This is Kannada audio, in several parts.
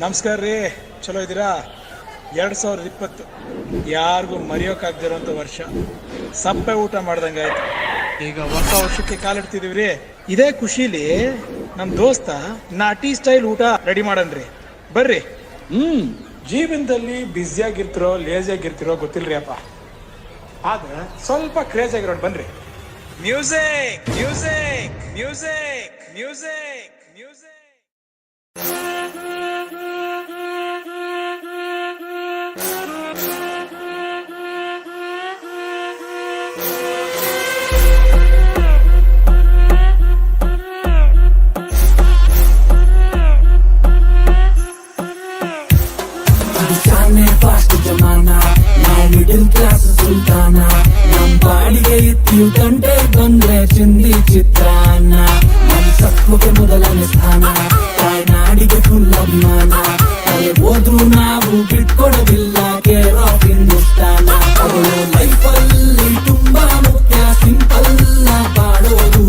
ನಮಸ್ಕಾರ ರೀ, ಚಲೋ ಇದ್ದೀರಾ? 2020 ಯಾರಿಗೂ ಮರೆಯೋಕ್ಕಾಗ್ದಿರೋಂಥ ವರ್ಷ. ಸಪ್ಪೆ ಊಟ ಮಾಡ್ದಂಗೆ ಆಯ್ತು. ಈಗ ಹೊಸ ವರ್ಷಕ್ಕೆ ಕಾಲಿಡ್ತಿದೀವಿ ರೀ. ಇದೇ ಖುಷಿಲಿ ನಮ್ಮ ದೋಸ್ತ ನಾಟಿ ಸ್ಟೈಲ್ ಊಟ ರೆಡಿ ಮಾಡನ್ರಿ, ಬರ್ರಿ. ಜೀವನದಲ್ಲಿ ಬ್ಯುಸಿಯಾಗಿರ್ತಿರೋ ಲೇಜಿಯಾಗಿರ್ತಿರೋ ಗೊತ್ತಿಲ್ರಿ ಅಪ್ಪ, ಆದ್ರೆ ಸ್ವಲ್ಪ ಕ್ರೇಜ್ ಆಗಿರೋದು ಬನ್ರಿ. Music music music music music. Fast ಜಮಾನ, ನಾವು ಮಿಡಲ್ ಕ್ಲಾಸ್ ಸುಲ್ತಾನ. ನಮ್ ಬಾಡಿಗೆ ಇತ್ತು ಗಂಟೆ ಬಂದ್ರೆ ಚಿಂದಿ ಚಿತ್ರಾನ್ನ. ನಮ್ ಸತ್ವಕ್ಕೆ ಮೊದಲನೇ ಸ್ಥಾನ, ತಾಯ್ನಾಡಿಗೆ ಫುಲ್ ಅಭಿಮಾನ. ತಲೆ ಹೋದ್ರು ನಾವು ಬಿಟ್ಕೊಡೋದಿಲ್ಲ, ಕೇರ್ ಆಫ್ ಹಿಂದೂಸ್ತಾನ. ಅವಳು ಲೈಫಲ್ಲಿ ತುಂಬಾ ಮುಖ್ಯ, ಸಿಂಪಲ್ ಬಾಳೋದು.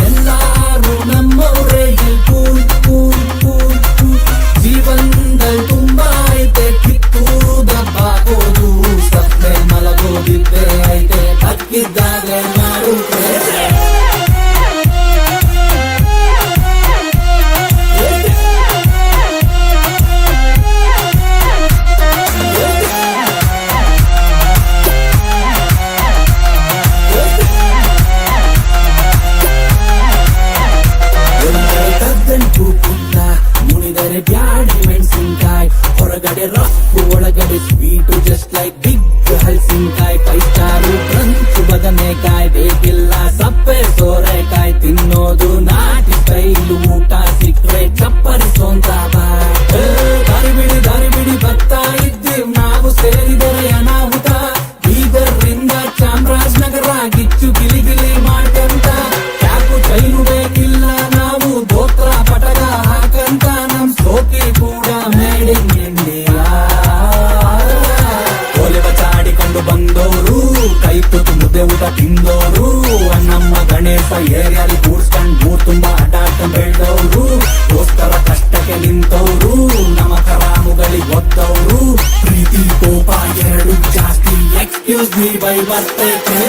ಎಲ್ಲಾರು ನಮ್ಮವರೇ, ಕೂಲ್ ಕೂಲ್ ಕೂಲ್ ಕೂಲ್. ಜೀವನದಲ್ಲಿ ತುಂಬಾ ಐತೆ, ಕಿತ್ತೂದ ಬಾಗೋದು. ಸಪ್ಪೆ ಮಲಗೋದಿದ್ದೆ ಐತೆ, ಹಕ್ಕಿದ್ದಾಗಲೇ ಮಾಡುತ್ತೆ. ಮುನಿದರೆ ಬ್ಯಾಡಿ ಮೆಣಸಿನ್ಕಾಯಿ, ಹೊರಗಡೆ ರಫ್ ಒಳಗಡೆ ಸ್ವೀಟು, ಜಸ್ಟ್ ಲೈಕ್ ಬಿಗ್ ಹಲಸಿನ್ಕಾಯಿ. 5 ಸ್ಟಾರು ಕ್ರಂಚ್ ಬದನೆಕಾಯಿ, ಬೇಕಿಲ್ಲ ಸಪ್ಪೆ ಸೋರೆಕಾಯಿ. ತಿನ್ನೋದು ನಾಟಿ ಸ್ಟೈಲು ಊಟ, ಸಿಕ್ಕರೆ ಚಪ್ಪರಿ ಸೋಂತ ಬಾಯ್. ದಾರಿ ಬಿಡಿ ಬರ್ತಾ ಇದ್ದೀವ್ ನಾವು, ಸೇರಿದರೆ ಅನಾಹುತ. ಬೀದರ್ರಿಂದ ಚಾಮರಾಜನಗರ ಗಿಚ್ಚು ಗಿಲಿ ಗಿಲಿ ಮಾಡ್ಕಂತ. ಯಾಕು ಚೈನು ಬೇಕಿಲ್ಲ ನಾವು, ಧೋತ್ರ ಪಟಗ ಹಾಕಂತ. ನಮ್ ಸೋಕಿ ಕೂಡ ಮೇಡ್ ಇನ್ ಇಂಡಿಯಾ. ಓಲೆ ಬಚಾಡಿಕೊಂಡು ಬಂದೋರು, ಕೈ ತುತ್ತು ಮುದ್ದೆ ಊಟ ತಿಂದೋರು. ನಮ್ಮ ಗಣೇಶ ಏರಿಯಾಲಿ ಕೂರ್ಸ್ಕೊಂಡ್ ಮೂರ್ ತುಂಬಾ ಅಡ್ಡಾಡ್ಕೊಂಡ್ ಬೆಳ್ದವ್ರು. ದೋಸ್ತರ ಕಷ್ಟಕ್ಕೆ ನಿಂತವ್ರು, ನಮ್ಮ ಕರಾಮುಗಳಿಗೆ ಒದ್ದವ್ರು. ಪ್ರೀತಿ ಕೋಪ ಎರಡು ಜಾಸ್ತಿ, ಎಕ್ಸ್ಕ್ಯೂಸ್ ಮೀ ಬೈ ಬರ್ತೈತೆ.